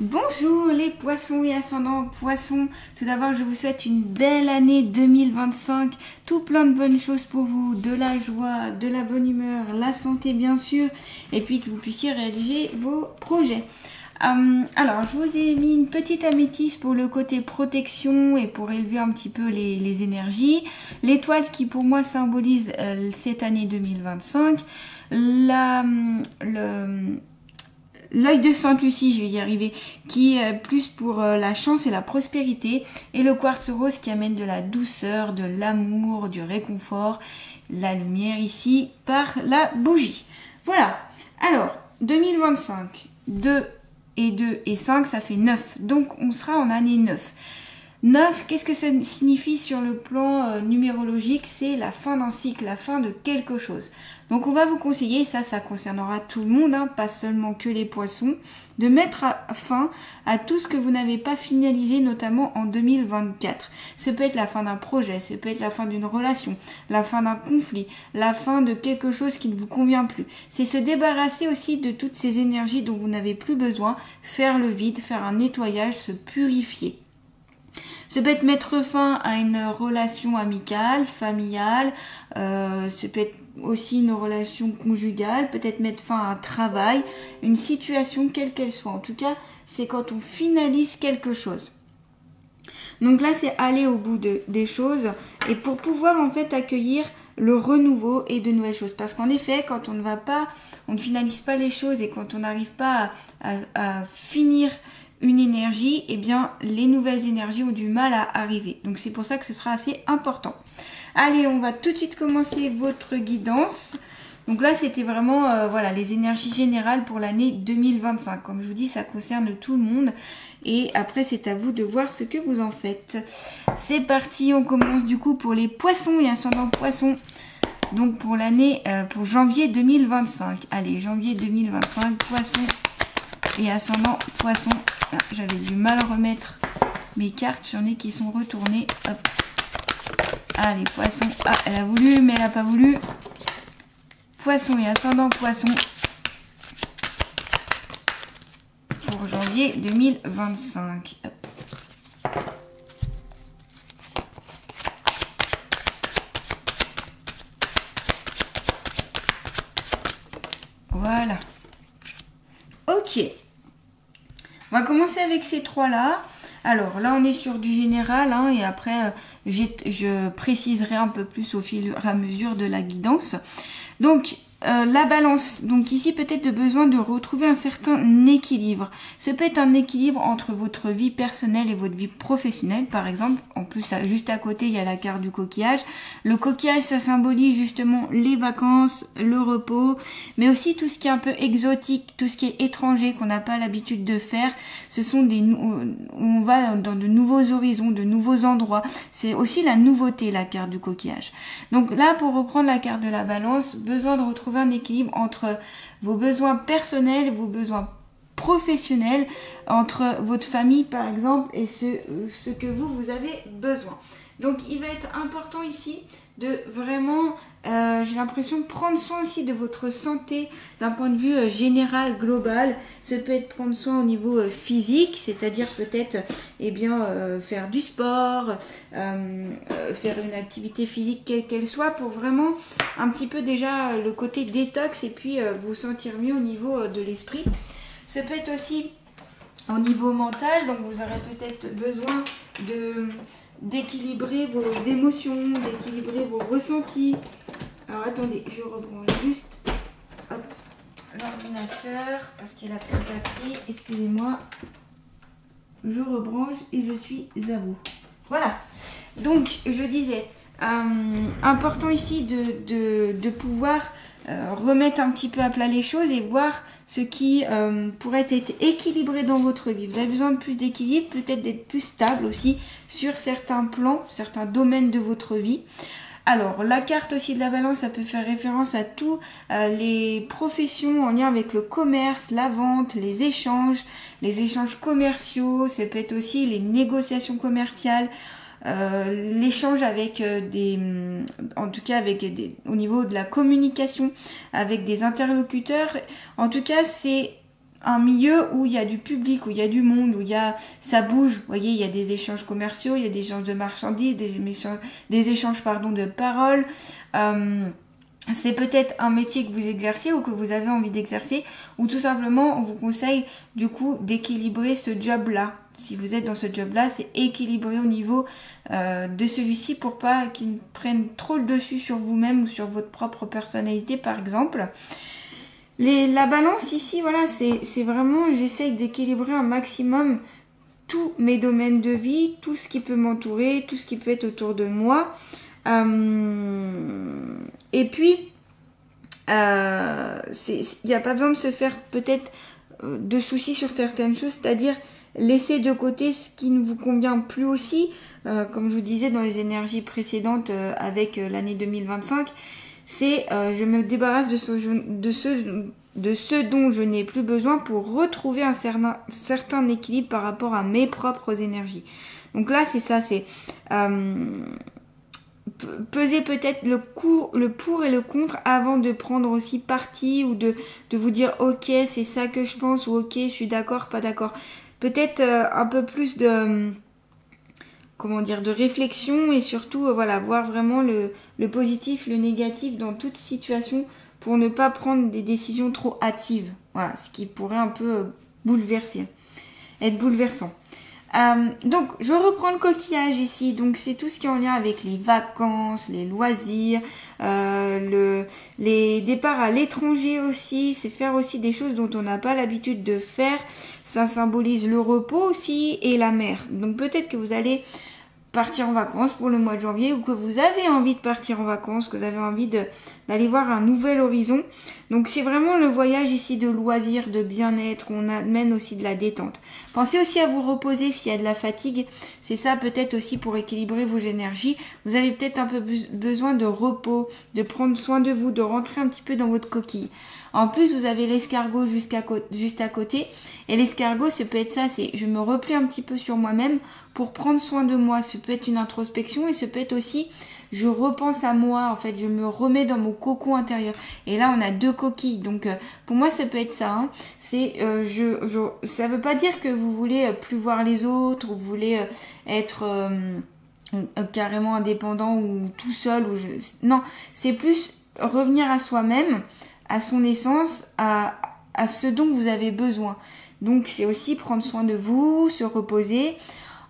Bonjour les poissons et ascendants poissons. Tout d'abord, je vous souhaite une belle année 2025. Tout plein de bonnes choses pour vous, de la joie, de la bonne humeur, la santé bien sûr, et puis que vous puissiez réaliser vos projets. Alors, je vous ai mis une petite améthyste pour le côté protection et pour élever un petit peu les énergies. L'étoile qui pour moi symbolise cette année 2025. L'œil de Sainte-Lucie, je vais y arriver, qui est plus pour la chance et la prospérité, et le quartz rose qui amène de la douceur, de l'amour, du réconfort, la lumière ici par la bougie. Voilà, alors 2025, 2 et 2 et 5, ça fait 9, donc on sera en année 9. 9, qu'est-ce que ça signifie sur le plan numérologique? C'est la fin d'un cycle, la fin de quelque chose. Donc on va vous conseiller, ça concernera tout le monde, hein, pas seulement que les poissons, de mettre fin à tout ce que vous n'avez pas finalisé, notamment en 2024. Ce peut être la fin d'un projet, ce peut être la fin d'une relation, la fin d'un conflit, la fin de quelque chose qui ne vous convient plus. C'est se débarrasser aussi de toutes ces énergies dont vous n'avez plus besoin, faire le vide, faire un nettoyage, se purifier. Ça peut être mettre fin à une relation amicale, familiale, ça peut être aussi une relation conjugale, peut-être mettre fin à un travail, une situation quelle qu'elle soit. En tout cas, c'est quand on finalise quelque chose. Donc là, c'est aller au bout des choses et pour pouvoir en fait accueillir le renouveau et de nouvelles choses. Parce qu'en effet, quand on ne finalise pas les choses et quand on n'arrive pas à finir une énergie, eh bien les nouvelles énergies ont du mal à arriver. Donc c'est pour ça que ce sera assez important. Allez, on va tout de suite commencer votre guidance. Donc là, c'était vraiment voilà, les énergies générales pour l'année 2025. Comme je vous dis, ça concerne tout le monde. Et après, c'est à vous de voir ce que vous en faites. C'est parti, on commence du coup pour les poissons et ascendants poissons. Donc pour l'année, pour janvier 2025. Allez, janvier 2025, poissons et ascendant poisson. Ah, j'avais du mal à remettre mes cartes, j'en ai qui sont retournées. Hop. Allez, poisson. Ah, elle a voulu, mais elle n'a pas voulu. Poisson et ascendant poisson pour janvier 2025. Hop. Voilà. Ok. On va commencer avec ces trois-là. Alors là, on est sur du général, hein, et après, je préciserai un peu plus au fil et à mesure de la guidance. Donc, la balance. Donc ici, peut-être de besoin de retrouver un certain équilibre. Ce peut être un équilibre entre votre vie personnelle et votre vie professionnelle, par exemple. En plus, juste à côté, il y a la carte du coquillage. Le coquillage, ça symbolise justement les vacances, le repos, mais aussi tout ce qui est un peu exotique, tout ce qui est étranger, qu'on n'a pas l'habitude de faire. Ce sont on va dans de nouveaux horizons, de nouveaux endroits. C'est aussi la nouveauté, la carte du coquillage. Donc là, pour reprendre la carte de la balance, besoin de retrouver un équilibre entre vos besoins personnels et vos besoins professionnels, entre votre famille par exemple et ce que vous avez besoin. Donc il va être important ici de vraiment, j'ai l'impression, prendre soin aussi de votre santé d'un point de vue général, global. Ça peut être prendre soin au niveau physique, c'est-à-dire peut-être faire du sport, faire une activité physique quelle qu'elle soit, pour vraiment un petit peu déjà le côté détox et puis vous sentir mieux au niveau de l'esprit. Ça peut être aussi au niveau mental, donc vous aurez peut-être besoin d'équilibrer vos émotions, d'équilibrer vos ressentis. Alors attendez, je rebranche juste l'ordinateur parce qu'il a plus de papier. Excusez-moi. Je rebranche et je suis à vous. Voilà. Donc je disais, important ici de pouvoir remettre un petit peu à plat les choses et voir ce qui pourrait être équilibré dans votre vie. Vous avez besoin de plus d'équilibre, peut-être d'être plus stable aussi sur certains plans, certains domaines de votre vie. Alors, la carte aussi de la balance, ça peut faire référence à tous les professions en lien avec le commerce, la vente, les échanges commerciaux, ça peut être aussi les négociations commerciales, l'échange avec au niveau de la communication avec des interlocuteurs. En tout cas, c'est un milieu où il y a du public, où il y a du monde, où ça bouge. Vous voyez, il y a des échanges commerciaux, il y a des échanges de marchandises, des échanges pardon, de paroles. C'est peut-être un métier que vous exercez ou que vous avez envie d'exercer, ou tout simplement on vous conseille du coup d'équilibrer ce job-là. Si vous êtes dans ce job-là, c'est équilibrer au niveau de celui-ci pour pas qu'il prenne trop le dessus sur vous-même ou sur votre propre personnalité par exemple. La balance ici, voilà, c'est vraiment, j'essaye d'équilibrer un maximum tous mes domaines de vie, tout ce qui peut m'entourer, tout ce qui peut être autour de moi. Et puis, il n'y a pas besoin de se faire peut-être de soucis sur certaines choses, c'est-à-dire laisser de côté ce qui ne vous convient plus aussi, comme je vous disais dans les énergies précédentes avec l'année 2025, c'est je me débarrasse de ce dont je n'ai plus besoin pour retrouver un certain équilibre par rapport à mes propres énergies. Donc là, c'est ça, c'est peser peut-être le pour et le contre avant de prendre aussi parti ou de vous dire ok c'est ça que je pense ou ok je suis d'accord, pas d'accord. Peut-être un peu plus de de réflexion et surtout voilà voir vraiment le positif, le négatif dans toute situation pour ne pas prendre des décisions trop hâtives. Voilà, ce qui pourrait un peu être bouleversant. Donc je reprends le coquillage ici, donc c'est tout ce qui est en lien avec les vacances, les loisirs, les départs à l'étranger aussi, c'est faire aussi des choses dont on n'a pas l'habitude de faire, ça symbolise le repos aussi et la mer. Donc peut-être que vous allez partir en vacances pour le mois de janvier ou que vous avez envie de partir en vacances, que vous avez envie d'aller voir un nouvel horizon. Donc c'est vraiment le voyage ici de loisirs, de bien-être, on amène aussi de la détente. Pensez aussi à vous reposer s'il y a de la fatigue, c'est ça peut-être aussi pour équilibrer vos énergies. Vous avez peut-être un peu besoin de repos, de prendre soin de vous, de rentrer un petit peu dans votre coquille. En plus, vous avez l'escargot juste à côté. Et l'escargot, ça peut être ça, c'est je me replie un petit peu sur moi-même pour prendre soin de moi. Ça peut être une introspection et ça peut être aussi je repense à moi, en fait, je me remets dans mon cocon intérieur. Et là, on a 2 coquilles. Donc, pour moi, ça peut être ça. Hein. C'est, ça veut pas dire que vous voulez plus voir les autres, ou vous voulez être carrément indépendant ou tout seul. Non, c'est plus revenir à soi-même, à son essence, à ce dont vous avez besoin. Donc, c'est aussi prendre soin de vous, se reposer.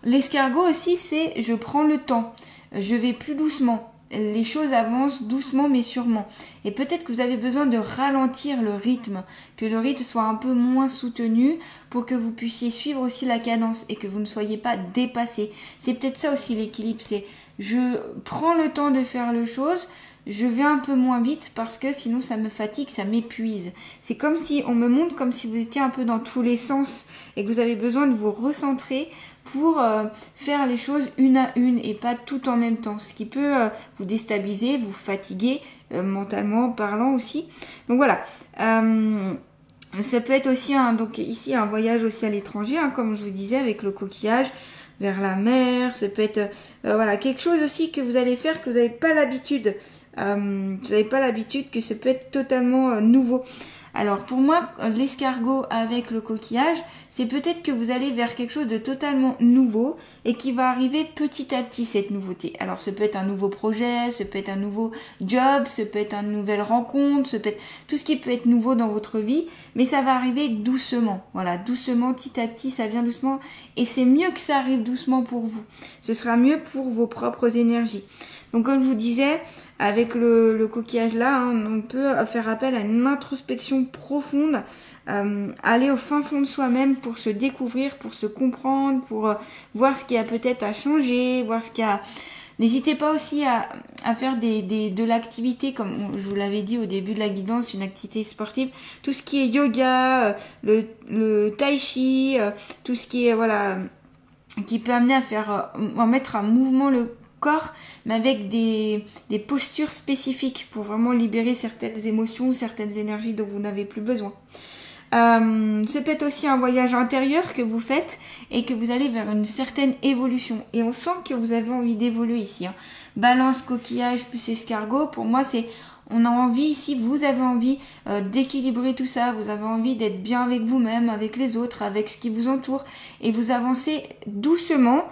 L'escargot aussi, c'est je prends le temps. Je vais plus doucement. Les choses avancent doucement mais sûrement. Et peut-être que vous avez besoin de ralentir le rythme, que le rythme soit un peu moins soutenu pour que vous puissiez suivre aussi la cadence et que vous ne soyez pas dépassé. C'est peut-être ça aussi l'équilibre, c'est je prends le temps de faire les choses, je vais un peu moins vite parce que sinon ça me fatigue, ça m'épuise. C'est comme si on me montre comme si vous étiez un peu dans tous les sens et que vous avez besoin de vous recentrer pour faire les choses une à une et pas tout en même temps. Ce qui peut vous déstabiliser, vous fatiguer, mentalement parlant aussi. Donc voilà. Ça peut être aussi donc ici un voyage aussi à l'étranger, hein, comme je vous disais, avec le coquillage vers la mer. Ça peut être voilà, quelque chose aussi que vous allez faire que vous n'avez pas l'habitude. Que ça peut être totalement nouveau. Alors pour moi, l'escargot avec le coquillage, c'est peut-être que vous allez vers quelque chose de totalement nouveau et qui va arriver petit à petit cette nouveauté. Alors ça peut être un nouveau projet, ça peut être un nouveau job, ça peut être une nouvelle rencontre, ça peut être tout ce qui peut être nouveau dans votre vie, mais ça va arriver doucement. Voilà, doucement, petit à petit, ça vient doucement et c'est mieux que ça arrive doucement pour vous. Ce sera mieux pour vos propres énergies. Donc comme je vous disais, avec le coquillage là, hein, on peut faire appel à une introspection profonde, aller au fin fond de soi-même pour se découvrir, pour se comprendre, pour voir ce qu'il y a peut-être à changer, voir ce qu'il y a... N'hésitez pas aussi à faire de l'activité, comme je vous l'avais dit au début de la guidance, une activité sportive, tout ce qui est yoga, le tai chi, tout ce qui est, voilà, qui peut amener à mettre en mouvement le corps, mais avec des postures spécifiques pour vraiment libérer certaines émotions, certaines énergies dont vous n'avez plus besoin. C'est peut-être aussi un voyage intérieur que vous faites et que vous allez vers une certaine évolution. Et on sent que vous avez envie d'évoluer ici. Hein. Balance, coquillage plus escargot, pour moi c'est On a envie ici, vous avez envie d'équilibrer tout ça, vous avez envie d'être bien avec vous-même, avec les autres, avec ce qui vous entoure, et vous avancez doucement,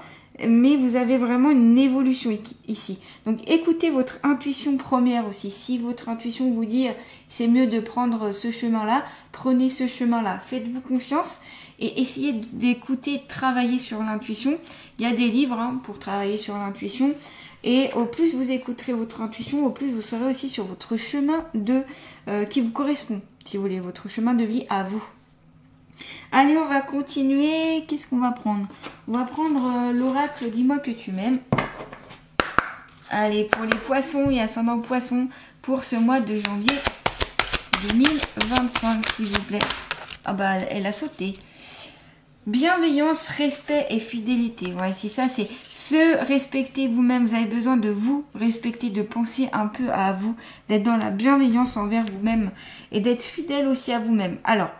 mais vous avez vraiment une évolution ici. Donc écoutez votre intuition première aussi. Si votre intuition vous dit c'est mieux de prendre ce chemin-là, prenez ce chemin-là. Faites-vous confiance et essayez d'écouter, de travailler sur l'intuition. Il y a des livres pour travailler sur l'intuition. Et au plus vous écouterez votre intuition, au plus vous serez aussi sur votre chemin qui vous correspond, si vous voulez, votre chemin de vie à vous. Allez, on va continuer. Qu'est-ce qu'on va prendre? On va prendre l'oracle Dis-moi que tu m'aimes. Allez, pour les poissons et ascendants poissons, pour ce mois de janvier 2025, s'il vous plaît. Ah bah, elle a sauté. Bienveillance, respect et fidélité. Ouais, c'est ça, c'est se respecter vous-même. Vous avez besoin de vous respecter, de penser un peu à vous, d'être dans la bienveillance envers vous-même et d'être fidèle aussi à vous-même. Alors,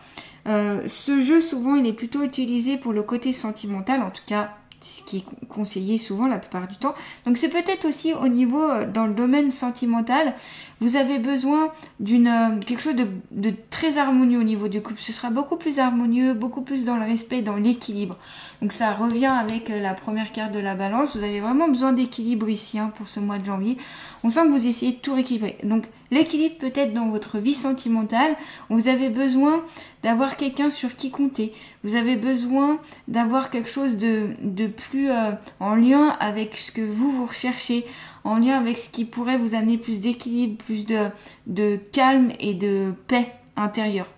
ce jeu, souvent, il est plutôt utilisé pour le côté sentimental, en tout cas, ce qui est conseillé souvent la plupart du temps. Donc, c'est peut-être aussi au niveau, dans le domaine sentimental, vous avez besoin d'une quelque chose de très harmonieux au niveau du couple. Ce sera beaucoup plus harmonieux, beaucoup plus dans le respect, dans l'équilibre. Donc, ça revient avec la première carte de la balance. Vous avez vraiment besoin d'équilibre ici pour ce mois de janvier. On sent que vous essayez de tout rééquilibrer. Donc, l'équilibre peut-être dans votre vie sentimentale. Vous avez besoin d'avoir quelqu'un sur qui compter. Vous avez besoin d'avoir quelque chose de plus en lien avec ce que vous recherchez, en lien avec ce qui pourrait vous amener plus d'équilibre, plus de calme et de paix intérieure.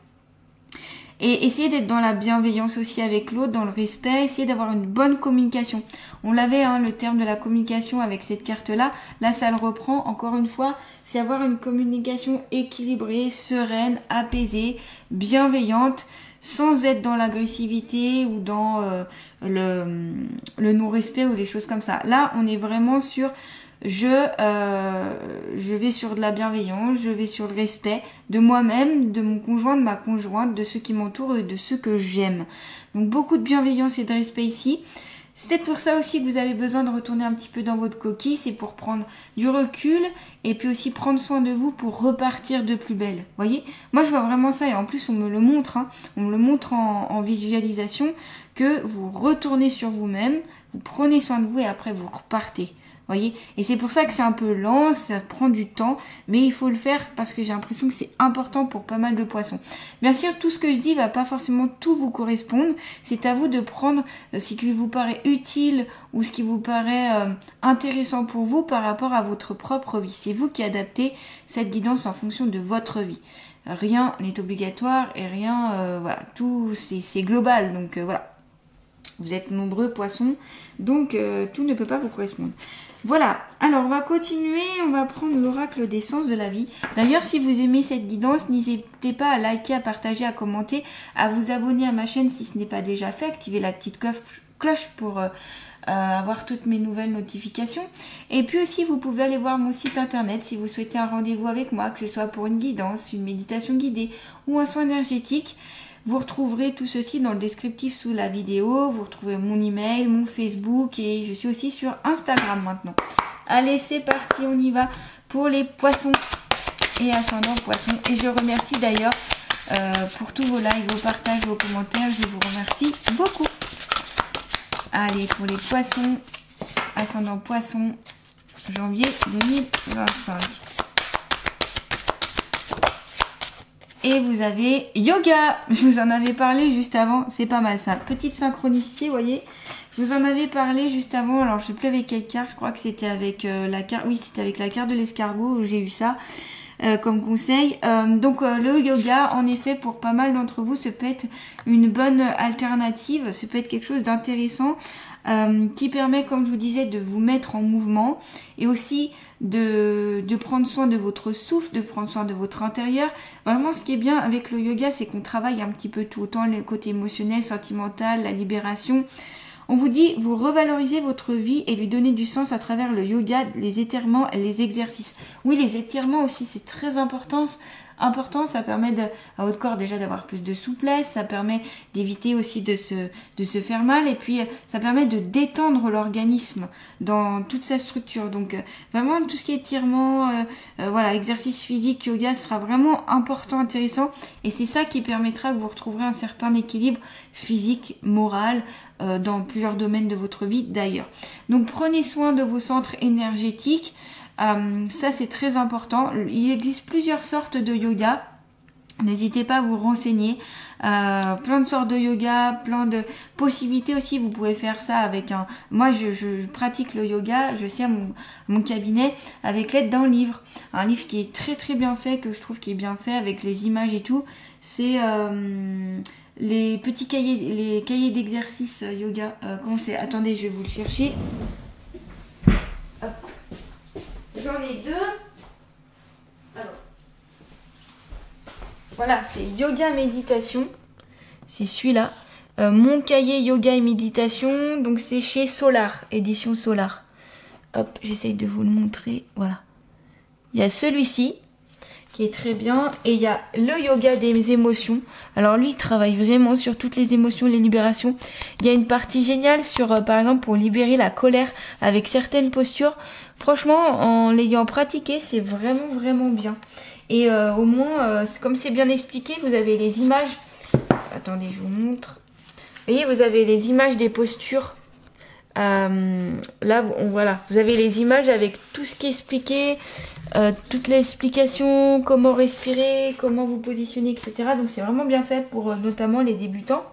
Et essayez d'être dans la bienveillance aussi avec l'autre, dans le respect, essayez d'avoir une bonne communication. On l'avait, le terme de la communication avec cette carte-là. Là, ça le reprend. Encore une fois, c'est avoir une communication équilibrée, sereine, apaisée, bienveillante, sans être dans l'agressivité ou dans le non-respect ou des choses comme ça. Là, on est vraiment sur... Je vais sur de la bienveillance, je vais sur le respect de moi-même, de mon conjoint, de ma conjointe, de ceux qui m'entourent et de ceux que j'aime. Donc beaucoup de bienveillance et de respect ici. C'est peut-être pour ça aussi que vous avez besoin de retourner un petit peu dans votre coquille, c'est pour prendre du recul et puis aussi prendre soin de vous pour repartir de plus belle. Vous voyez, moi je vois vraiment ça et en plus on me le montre, on me le montre en visualisation que vous retournez sur vous-même, vous prenez soin de vous et après vous repartez. Voyez, et c'est pour ça que c'est un peu lent, ça prend du temps, mais il faut le faire parce que j'ai l'impression que c'est important pour pas mal de poissons. Bien sûr, tout ce que je dis va pas forcément tout vous correspondre. C'est à vous de prendre ce qui vous paraît utile ou ce qui vous paraît intéressant pour vous par rapport à votre propre vie. C'est vous qui adaptez cette guidance en fonction de votre vie. Rien n'est obligatoire et rien, voilà, tout c'est global. Donc voilà, vous êtes nombreux poissons, donc tout ne peut pas vous correspondre. Voilà, alors on va continuer, on va prendre l'oracle des sens de la vie. D'ailleurs, si vous aimez cette guidance, n'hésitez pas à liker, à partager, à commenter, à vous abonner à ma chaîne si ce n'est pas déjà fait, activer la petite cloche pour avoir toutes mes nouvelles notifications. Et puis aussi, vous pouvez aller voir mon site internet si vous souhaitez un rendez-vous avec moi, que ce soit pour une guidance, une méditation guidée ou un soin énergétique. Vous retrouverez tout ceci dans le descriptif sous la vidéo. Vous retrouverez mon email, mon Facebook et je suis aussi sur Instagram maintenant. Allez, c'est parti, on y va pour les poissons et ascendants poissons. Et je remercie d'ailleurs pour tous vos likes, vos partages, vos commentaires. Je vous remercie beaucoup. Allez, pour les poissons, ascendants poissons, janvier 2025. Et vous avez yoga. Je vous en avais parlé juste avant. C'est pas mal ça. Petite synchronicité, vous voyez. Je vous en avais parlé juste avant. Alors, je sais plus avec quelle carte. Je crois que c'était avec la carte. Oui, c'était avec la carte de l'escargot. J'ai eu ça comme conseil. Donc, le yoga, en effet, pour pas mal d'entre vous, ça peut être une bonne alternative. Ça peut être quelque chose d'intéressant qui permet, comme je vous disais, de vous mettre en mouvement et aussi de prendre soin de votre souffle, de prendre soin de votre intérieur. Vraiment, ce qui est bien avec le yoga, c'est qu'on travaille un petit peu tout, autant le côté émotionnel, sentimental, la libération. On vous dit, vous revalorisez votre vie et lui donnez du sens à travers le yoga, les étirements et les exercices. Oui, les étirements aussi, c'est très important important. Ça permet à votre corps déjà d'avoir plus de souplesse, ça permet d'éviter aussi de se faire mal, et puis ça permet de détendre l'organisme dans toute sa structure. Donc vraiment tout ce qui est étirement, voilà, exercice physique, yoga sera vraiment important, intéressant, et c'est ça qui permettra que vous retrouverez un certain équilibre physique, moral, dans plusieurs domaines de votre vie d'ailleurs. Donc prenez soin de vos centres énergétiques, ça c'est très important. Il existe plusieurs sortes de yoga, n'hésitez pas à vous renseigner, plein de sortes de yoga, plein de possibilités aussi. Vous pouvez faire ça avec moi je pratique le yoga, je sais à mon cabinet, avec l'aide d'un livre, un livre qui est très très bien fait, que je trouve qui est bien fait avec les images et tout. C'est les petits cahiers, les cahiers d'exercice yoga. Comment c'est? Attendez, je vais vous le chercher. Hop. J'en ai deux. Alors. Voilà, c'est yoga méditation. C'est celui-là. Mon cahier yoga et méditation. Donc c'est chez Solar, édition Solar. Hop, j'essaye de vous le montrer. Voilà. Il y a celui-ci qui est très bien, et il y a le yoga des émotions. Alors lui, il travaille vraiment sur toutes les émotions, les libérations. Il y a une partie géniale sur, par exemple, pour libérer la colère avec certaines postures. Franchement, en l'ayant pratiqué, c'est vraiment vraiment bien. Et au moins, comme c'est bien expliqué, vous avez les images. Attendez, je vous montre. Vous voyez, vous avez les images des postures. Là, voilà, vous avez les images avec tout ce qui est expliqué, toute l'explication, comment respirer, comment vous positionner, etc. Donc c'est vraiment bien fait pour notamment les débutants.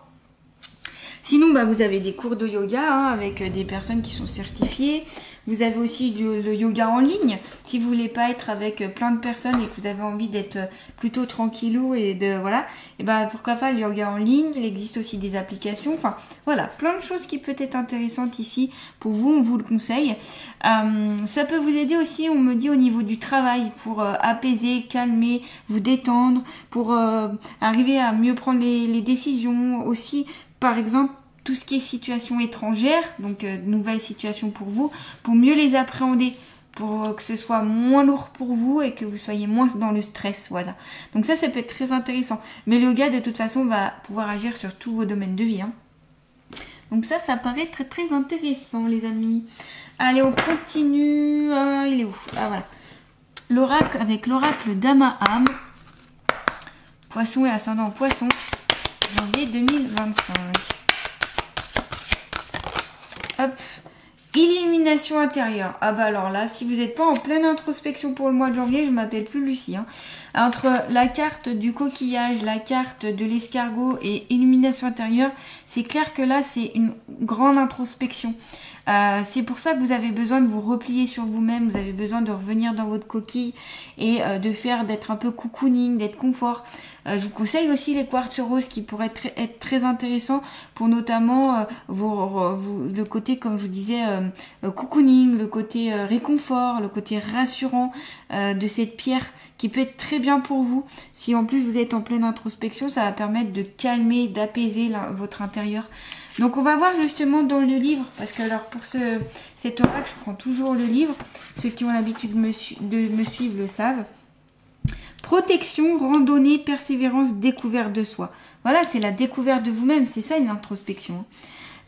Sinon, vous avez des cours de yoga avec des personnes qui sont certifiées. Vous avez aussi le yoga en ligne. Si vous voulez pas être avec plein de personnes et que vous avez envie d'être plutôt tranquillou et de voilà, et pourquoi pas le yoga en ligne. Il existe aussi des applications. Enfin voilà, plein de choses qui peuvent être intéressantes ici pour vous. On vous le conseille. Ça peut vous aider aussi, on me dit, au niveau du travail, pour apaiser, calmer, vous détendre, pour arriver à mieux prendre les décisions aussi. Par exemple, tout ce qui est situation étrangère, donc nouvelles situations pour vous, pour mieux les appréhender, pour que ce soit moins lourd pour vous et que vous soyez moins dans le stress, voilà. Donc ça peut être très intéressant. Mais le yoga, de toute façon, va pouvoir agir sur tous vos domaines de vie. Donc ça paraît très très intéressant, les amis. Allez, on continue. Il est où? Ah voilà. L'oracle, avec l'oracle d'Amaham. Poisson et ascendant Poisson, janvier 2025. Hop, illumination intérieure. Alors là, si vous n'êtes pas en pleine introspection pour le mois de janvier, je m'appelle plus Lucie. Entre la carte du coquillage, la carte de l'escargot et illumination intérieure, c'est clair que là, c'est une grande introspection. C'est pour ça que vous avez besoin de vous replier sur vous-même, vous avez besoin de revenir dans votre coquille et d'être un peu cocooning, d'être confort. Je vous conseille aussi les quartz roses qui pourraient être très intéressants pour notamment le côté, comme je vous disais, cocooning, le côté réconfort, le côté rassurant de cette pierre qui peut être très bien pour vous. Si en plus vous êtes en pleine introspection, ça va permettre de calmer, d'apaiser votre intérieur. Donc on va voir justement dans le livre, parce que alors pour cet oracle, je prends toujours le livre. Ceux qui ont l'habitude de me suivre le savent. Protection, randonnée, persévérance, découverte de soi. Voilà, c'est la découverte de vous-même, c'est ça une introspection.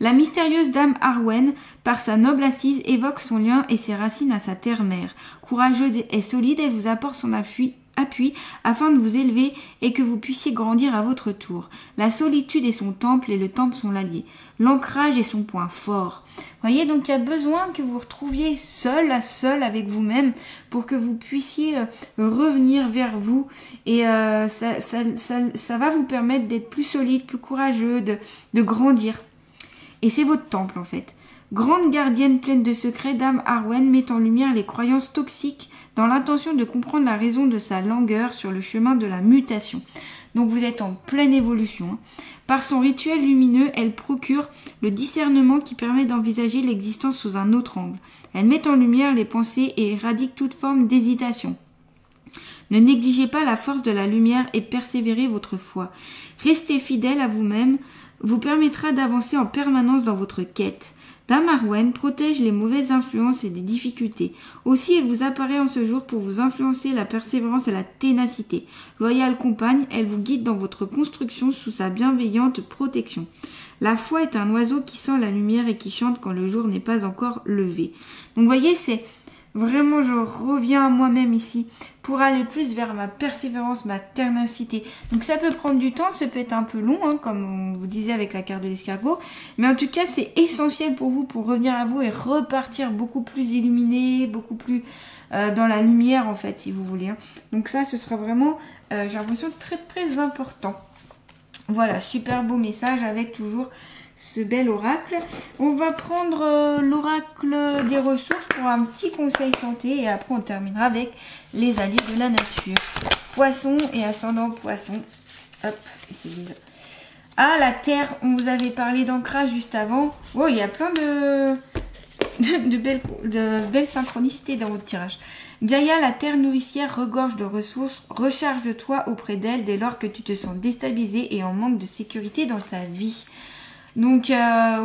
La mystérieuse dame Arwen, par sa noble assise, évoque son lien et ses racines à sa terre-mère. Courageuse et solide, elle vous apporte son appui afin de vous élever et que vous puissiez grandir à votre tour. La solitude est son temple et le temple son allié. L'ancrage est son point fort. Voyez, donc il y a besoin que vous retrouviez seul à seul avec vous-même pour que vous puissiez revenir vers vous et ça va vous permettre d'être plus solide, plus courageux, de grandir. Et c'est votre temple en fait. Grande gardienne pleine de secrets, Dame Arwen met en lumière les croyances toxiques dans l'intention de comprendre la raison de sa langueur sur le chemin de la mutation. Donc vous êtes en pleine évolution. Par son rituel lumineux, elle procure le discernement qui permet d'envisager l'existence sous un autre angle. Elle met en lumière les pensées et éradique toute forme d'hésitation. Ne négligez pas la force de la lumière et persévérez votre foi. Restez fidèle à vous-même. vous permettra d'avancer en permanence dans votre quête. Dame Arwen protège les mauvaises influences et des difficultés. Aussi, elle vous apparaît en ce jour pour vous influencer la persévérance et la ténacité. Loyale compagne, elle vous guide dans votre construction sous sa bienveillante protection. La foi est un oiseau qui sent la lumière et qui chante quand le jour n'est pas encore levé. Donc, vous voyez, c'est vraiment, je reviens à moi-même ici pour aller plus vers ma persévérance, ma ténacité. Donc ça peut prendre du temps, ça peut être un peu long, hein, comme on vous disait avec la carte de l'escargot. Mais en tout cas, c'est essentiel pour vous pour revenir à vous et repartir beaucoup plus illuminé, beaucoup plus dans la lumière en fait, si vous voulez. Hein. Donc ça, ce sera vraiment, j'ai l'impression, très très important. Voilà, super beau message avec toujours ce bel oracle. On va prendre l'oracle des ressources pour un petit conseil santé et après on terminera avec les alliés de la nature. Poisson et ascendant poisson. Hop, c'est déjà. Ah, la terre, on vous avait parlé d'ancrage juste avant. Oh, il y a plein de belles synchronicités dans votre tirage. Gaïa, la terre nourricière, regorge de ressources. Recharge-toi auprès d'elle dès lors que tu te sens déstabilisé et en manque de sécurité dans ta vie. Donc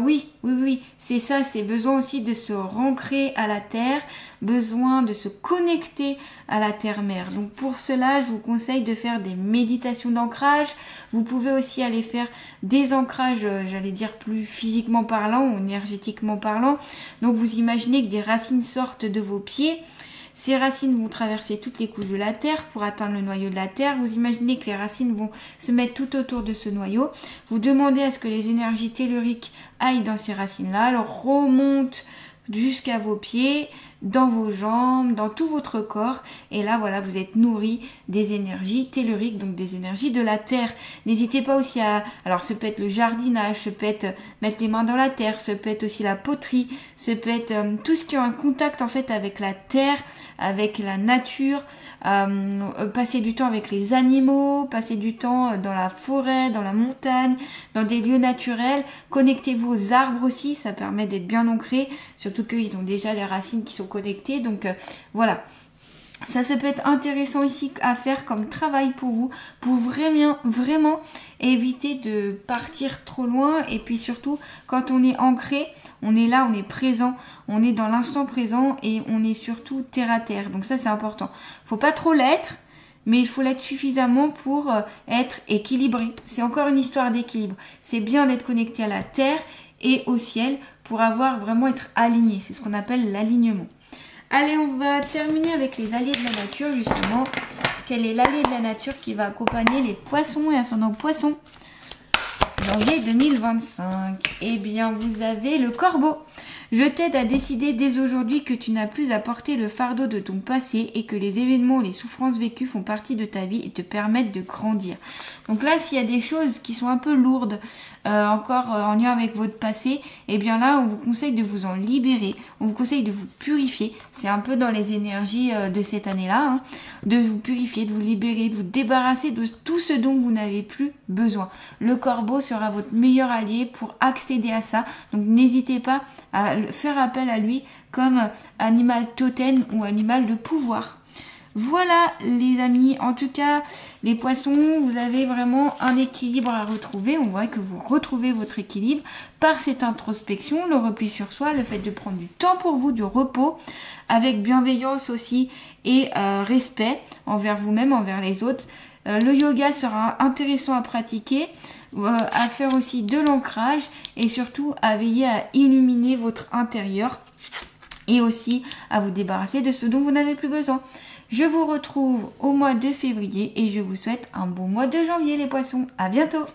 oui, c'est ça, c'est besoin aussi de se rancrer à la terre, besoin de se connecter à la terre-mère. Donc pour cela, je vous conseille de faire des méditations d'ancrage. Vous pouvez aussi aller faire des ancrages, j'allais dire plus physiquement parlant ou énergétiquement parlant. Donc vous imaginez que des racines sortent de vos pieds. Ces racines vont traverser toutes les couches de la terre pour atteindre le noyau de la terre. Vous imaginez que les racines vont se mettre tout autour de ce noyau. Vous demandez à ce que les énergies telluriques aillent dans ces racines-là, alors remontent jusqu'à vos pieds, dans vos jambes, dans tout votre corps. Et là, voilà, vous êtes nourri des énergies telluriques, donc des énergies de la terre. N'hésitez pas aussi à... Alors, ce peut être le jardinage, ce peut être mettre les mains dans la terre, ce peut être aussi la poterie, ce peut être tout ce qui a un contact, en fait, avec la terre, avec la nature, passer du temps avec les animaux, passer du temps dans la forêt, dans la montagne, dans des lieux naturels. Connectez-vous aux arbres aussi, ça permet d'être bien ancré, surtout qu'ils ont déjà les racines qui sont connectées. Donc voilà, ça peut être intéressant ici à faire comme travail pour vous, pour vraiment éviter de partir trop loin. Et puis surtout, quand on est ancré, on est là, on est présent, on est dans l'instant présent et on est surtout terre à terre. Donc ça, c'est important. Faut pas trop l'être, mais il faut l'être suffisamment pour être équilibré. C'est encore une histoire d'équilibre. C'est bien d'être connecté à la terre et au ciel pour vraiment être aligné. C'est ce qu'on appelle l'alignement. Allez, on va terminer avec les alliés de la nature, justement. Quel est l'allié de la nature qui va accompagner les poissons et ascendants poissons janvier 2025? Eh bien, vous avez le corbeau. Je t'aide à décider dès aujourd'hui que tu n'as plus à porter le fardeau de ton passé et que les événements et les souffrances vécues font partie de ta vie et te permettent de grandir. Donc là, s'il y a des choses qui sont un peu lourdes, encore en lien avec votre passé, eh bien là, on vous conseille de vous en libérer, on vous conseille de vous purifier. C'est un peu dans les énergies de cette année-là, hein, de vous purifier, de vous libérer, de vous débarrasser de tout ce dont vous n'avez plus besoin. Le corbeau sera votre meilleur allié pour accéder à ça. Donc n'hésitez pas à faire appel à lui comme animal totem ou animal de pouvoir. Voilà les amis, en tout cas les poissons, vous avez vraiment un équilibre à retrouver. On voit que vous retrouvez votre équilibre par cette introspection, le repli sur soi, le fait de prendre du temps pour vous, du repos, avec bienveillance aussi et respect envers vous-même, envers les autres. Le yoga sera intéressant à pratiquer, à faire aussi de l'ancrage et surtout à veiller à illuminer votre intérieur et aussi à vous débarrasser de ce dont vous n'avez plus besoin. Je vous retrouve au mois de février et je vous souhaite un bon mois de janvier les poissons. À bientôt!